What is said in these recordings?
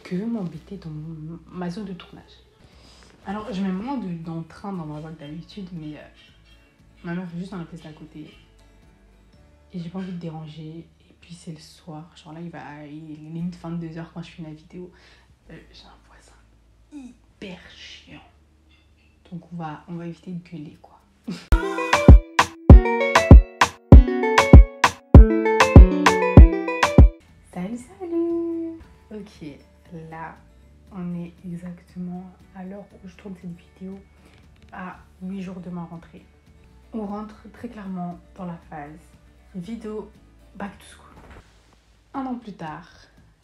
que veut m'embêter dans ma zone de tournage. Alors, je mets moins d'entrain dans ma voix que d'habitude, mais ma mère est juste dans la pièce d'à côté. Et j'ai pas envie de déranger. Et puis, c'est le soir. Genre là, il est limite 22h quand je finis la vidéo. J'ai un voisin hyper chiant. Donc, on va éviter de gueuler, quoi. Salut. Ok, là, on est exactement à l'heure où je tourne cette vidéo, à 8 jours de ma rentrée. On rentre très clairement dans la phase vidéo back to school. Un an plus tard,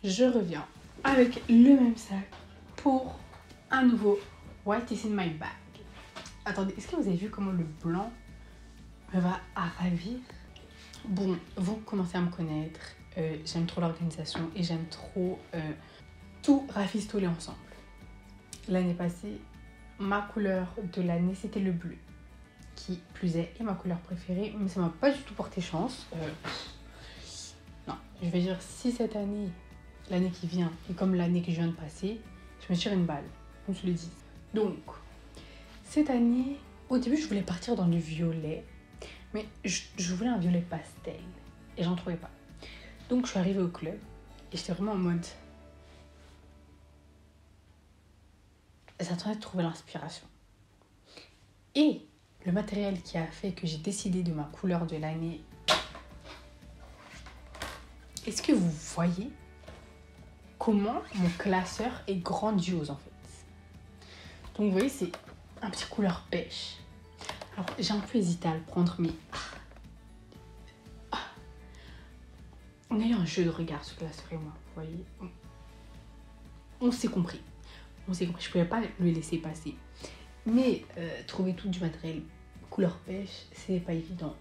je reviens avec le même sac pour un nouveau What is in my bag. Attendez, est-ce que vous avez vu comment le blanc me va à ravir? Bon, vous commencez à me connaître, j'aime trop l'organisation et j'aime trop tout rafistoler ensemble. L'année passée, ma couleur de l'année, c'était le bleu. Qui plus est ma couleur préférée, mais ça m'a pas du tout porté chance. Non, je vais dire si cette année, l'année qui vient, est comme l'année que je viens de passer, je me tire une balle, on se le dit. Donc, cette année, au début, je voulais partir dans le violet, mais je voulais un violet pastel, et j'en trouvais pas. Donc, je suis arrivée au club, et j'étais vraiment en mode... J'attendais de trouver l'inspiration. Et le matériel qui a fait que j'ai décidé de ma couleur de l'année. Est-ce que vous voyez comment mon classeur est grandiose en fait? Donc vous voyez, c'est un petit couleur pêche. Alors j'ai un peu hésité à le prendre, mais on a eu un jeu de regard ce classeur et moi, vous voyez. On s'est compris. Je pouvais pas le laisser passer. Mais trouver tout du matériel couleur pêche, c'est pas évident.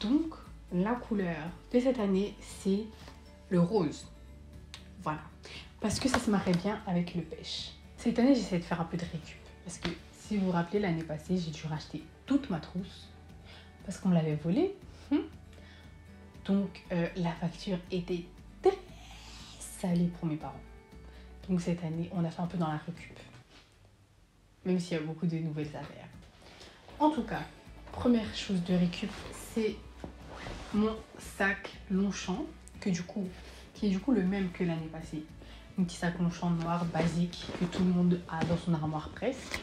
Donc, la couleur de cette année, c'est le rose. Voilà. Parce que ça se marie bien avec le pêche. Cette année, j'essaie de faire un peu de récup. Parce que, si vous vous rappelez, l'année passée, j'ai dû racheter toute ma trousse. Parce qu'on me l'avait volée. Donc, la facture était très salée pour mes parents. Donc, cette année, on a fait un peu dans la récup. Même s'il y a beaucoup de nouvelles affaires. En tout cas, première chose de récup, c'est mon sac Longchamp, qui est du coup le même que l'année passée. Un petit sac Longchamp noir, basique, que tout le monde a dans son armoire presque.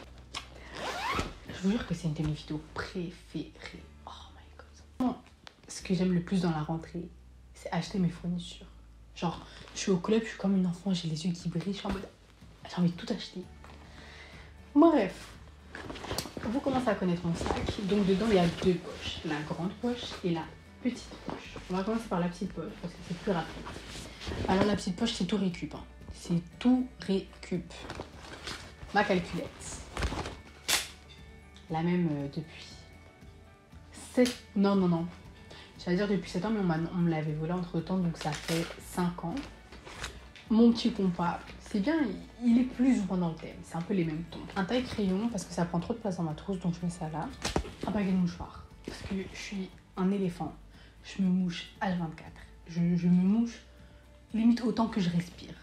Je vous jure que c'est une de mes vidéos préférées. Oh my god. Ce que j'aime le plus dans la rentrée, c'est acheter mes fournitures. Genre, je suis au club, je suis comme une enfant, j'ai les yeux qui brillent, je suis en mode, j'ai envie de tout acheter. Bref, vous commencez à connaître mon sac. Donc dedans, il y a deux poches. La grande poche et la petite poche. On va commencer par la petite poche parce que c'est plus rapide. Alors la petite poche, c'est tout récup. C'est tout récup. Ma calculette. La même depuis 7... Non. J'allais dire depuis 7 ans, mais on me l'avait volé entre temps, donc ça fait 5 ans. Mon petit compas. C'est bien, il est plus ou moins dans le thème. C'est un peu les mêmes tons. Un taille-crayon, parce que ça prend trop de place dans ma trousse, donc je mets ça là. Un paquet de mouchoirs, parce que je suis un éléphant. Je me mouche H24. Je me mouche limite autant que je respire.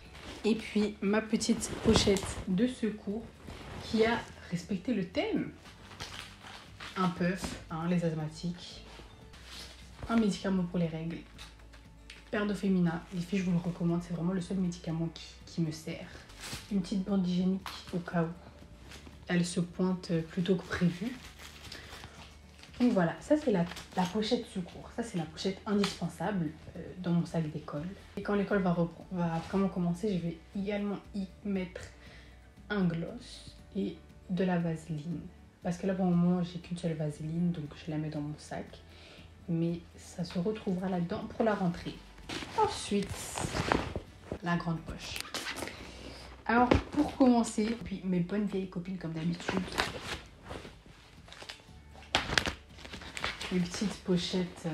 Et puis, ma petite pochette de secours qui a respecté le thème. Un puff, les asthmatiques. Un médicament pour les règles. Perdofémina, les filles, je vous le recommande, c'est vraiment le seul médicament qui me sert. Une petite bande hygiénique au cas où elle se pointe plus tôt que prévu. Donc voilà, ça c'est la pochette secours. Ça c'est la pochette indispensable dans mon sac d'école. Et quand l'école va vraiment commencer, je vais également y mettre un gloss et de la vaseline. Parce que là pour le moment, j'ai qu'une seule vaseline, donc je la mets dans mon sac. Mais ça se retrouvera là-dedans pour la rentrée. Ensuite, la grande poche. Alors, pour commencer, puis mes bonnes vieilles copines comme d'habitude, les petites pochettes,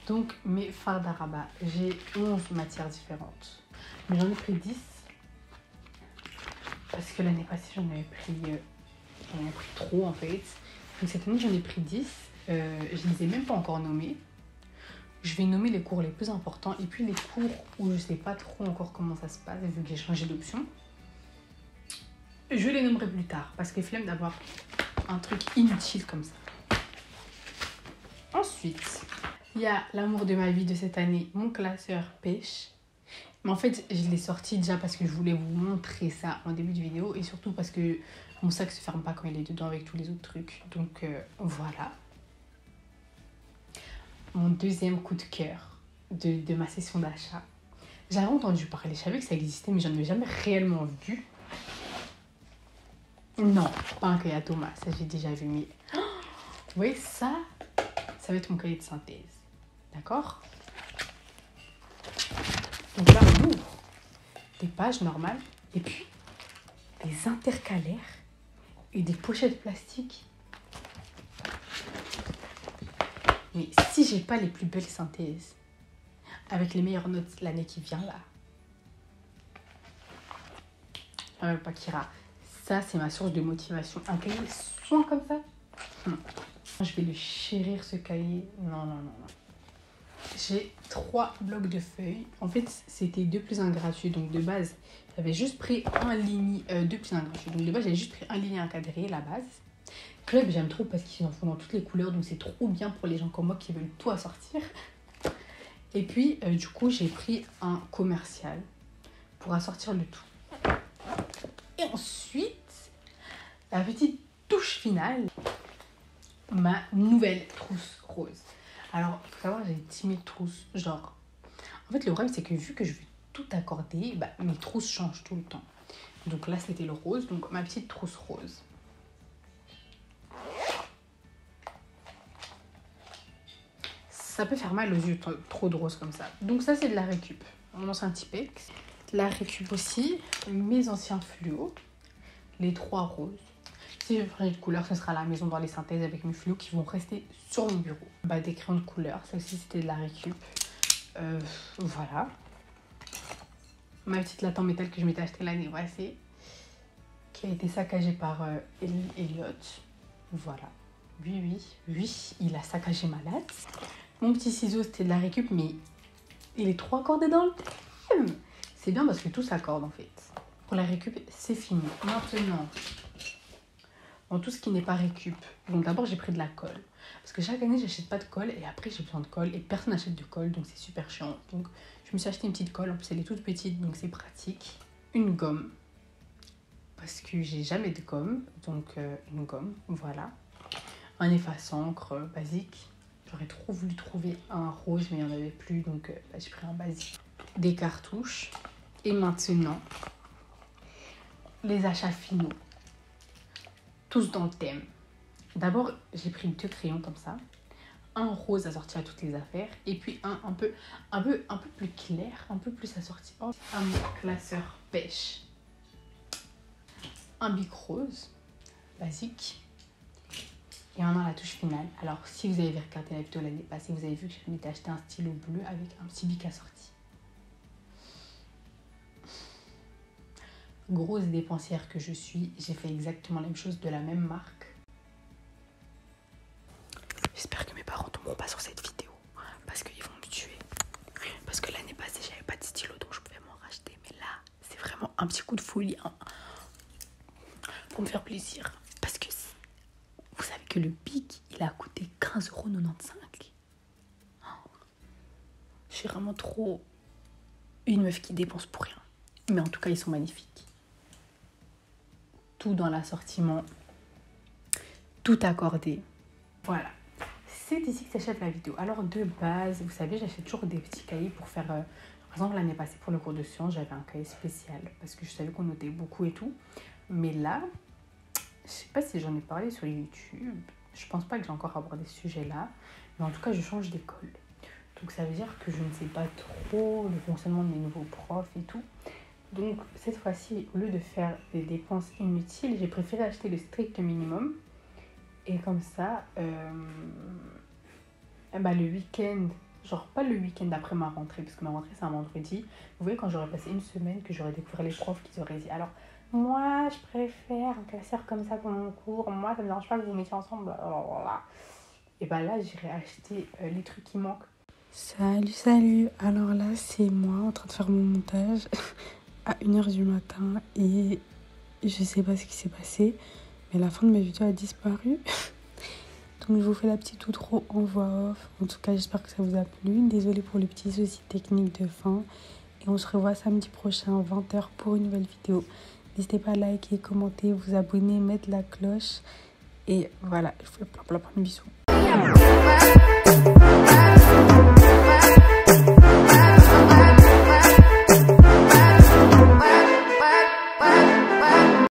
donc mes fards à rabat. J'ai 11 matières différentes, mais j'en ai pris 10 parce que l'année passée j'en avais pris trop en fait. Donc cette année j'en ai pris 10, je ne les ai même pas encore nommés. Je vais nommer les cours les plus importants et puis les cours où je sais pas trop encore comment ça se passe vu que j'ai changé d'option. Je les nommerai plus tard parce que flemme d'avoir un truc inutile comme ça. Ensuite, il y a l'amour de ma vie de cette année, mon classeur pêche. Mais en fait, je l'ai sorti déjà parce que je voulais vous montrer ça en début de vidéo et surtout parce que mon sac se ferme pas quand il est dedans avec tous les autres trucs. Donc voilà. Mon deuxième coup de cœur de ma session d'achat. J'avais entendu parler, je savais que ça existait, mais j'en avais jamais réellement vu. Non, pas un cahier à Thomas, ça j'ai déjà vu. Mais vous voyez, ça va être mon cahier de synthèse. D'accord? Donc là, on ouvre des pages normales et puis des intercalaires et des pochettes plastiques. Mais si j'ai pas les plus belles synthèses avec les meilleures notes l'année qui vient là, pas Kira, ça c'est ma source de motivation. Un cahier soin comme ça, je vais le chérir ce cahier. Non. J'ai 3 blocs de feuilles. En fait, c'était 2 plus 1 gratuit. Donc, de base, j'avais juste pris 2 plus 1 gratuit. Donc, de base, j'avais juste pris un ligne encadré, la base. Club, j'aime trop parce qu'ils en font dans toutes les couleurs. Donc, c'est trop bien pour les gens comme moi qui veulent tout assortir. Et puis, du coup, j'ai pris un commercial pour assortir le tout. Et ensuite, la petite touche finale, ma nouvelle trousse rose. Alors, il faut savoir, j'ai 10 000 trousses. Genre, en fait, le problème, c'est que vu que je veux tout accorder, mes trousses changent tout le temps. Donc là, c'était le rose. Donc, ma petite trousse rose. Ça peut faire mal aux yeux, trop de rose comme ça. Donc ça, c'est de la récup. On lance un petit pex. La récup aussi. Mes anciens fluos. Les 3 roses. Si je prends une couleur, ce sera à la maison dans les synthèses avec mes fluos qui vont rester sur mon bureau. Des crayons de couleur, ça aussi c'était de la récup. Voilà. Ma petite latte en métal que je m'étais acheté l'année passée, qui a été saccagée par Elliot. Voilà. Oui, il a saccagé ma latte. Mon petit ciseau, c'était de la récup, mais il est trop accordé dans le thème. C'est bien parce que tout s'accorde en fait. Pour la récup, c'est fini. Maintenant, dans tout ce qui n'est pas récup. Donc d'abord, j'ai pris de la colle. Parce que chaque année, j'achète pas de colle et après, j'ai besoin de colle et personne n'achète de colle, donc c'est super chiant. Donc je me suis acheté une petite colle, en plus elle est toute petite, donc c'est pratique. Une gomme, parce que j'ai jamais de gomme, donc une gomme, voilà. Un efface-encre basique. J'aurais trop voulu trouver un rose, mais il n'y en avait plus, donc j'ai pris un basique. Des cartouches. Et maintenant, les achats finaux. Tous dans le thème. D'abord, j'ai pris 2 crayons comme ça. Un rose assorti à toutes les affaires. Et puis un peu plus clair, un peu plus assorti. Un classeur pêche. Un bic rose, basique. Et maintenant la touche finale. Alors, si vous avez regardé la vidéo l'année passée, vous avez vu que je m'étais acheté un stylo bleu avec un petit bic assorti. Grosse dépensière que je suis, j'ai fait exactement la même chose de la même marque. J'espère que mes parents ne tomberont pas sur cette vidéo parce qu'ils vont me tuer. Parce que l'année passée, j'avais pas de stylo donc je pouvais m'en racheter. Mais là, c'est vraiment un petit coup de folie pour me faire plaisir. Parce que vous savez que le bic, il a coûté 15,95 €. Je suis vraiment trop une meuf qui dépense pour rien. Mais en tout cas, ils sont magnifiques. Tout dans l'assortiment. Tout accordé. Voilà. C'est ici que s'achève la vidéo. Alors de base, vous savez, j'achète toujours des petits cahiers pour faire... par exemple, l'année passée, pour le cours de sciences, j'avais un cahier spécial parce que je savais qu'on notait beaucoup et tout. Mais là, je sais pas si j'en ai parlé sur YouTube. Je pense pas que j'ai encore abordé ce sujet-là. Mais en tout cas, je change d'école. Donc ça veut dire que je ne sais pas trop le fonctionnement de mes nouveaux profs et tout. Donc cette fois-ci, au lieu de faire des dépenses inutiles, j'ai préféré acheter le strict minimum. Et comme ça, le week-end, genre pas le week-end après ma rentrée, parce que ma rentrée c'est un vendredi. Vous voyez, quand j'aurais passé une semaine, que j'aurais découvert les profs qui auraient dit alors, moi je préfère un classeur comme ça pour mon cours, moi ça me dérange pas que vous mettiez ensemble, blablabla. Et là, j'irai acheter les trucs qui manquent Salut, alors là c'est moi en train de faire mon montage à 1h du matin et je sais pas ce qui s'est passé, mais la fin de mes vidéos a disparu. Donc je vous fais la petite outro en voix off. En tout cas j'espère que ça vous a plu. Désolée pour les petits soucis techniques de fin. Et on se revoit samedi prochain à 20h pour une nouvelle vidéo. N'hésitez pas à liker, commenter, vous abonner, mettre la cloche. Et voilà, je vous fais plein de bisous.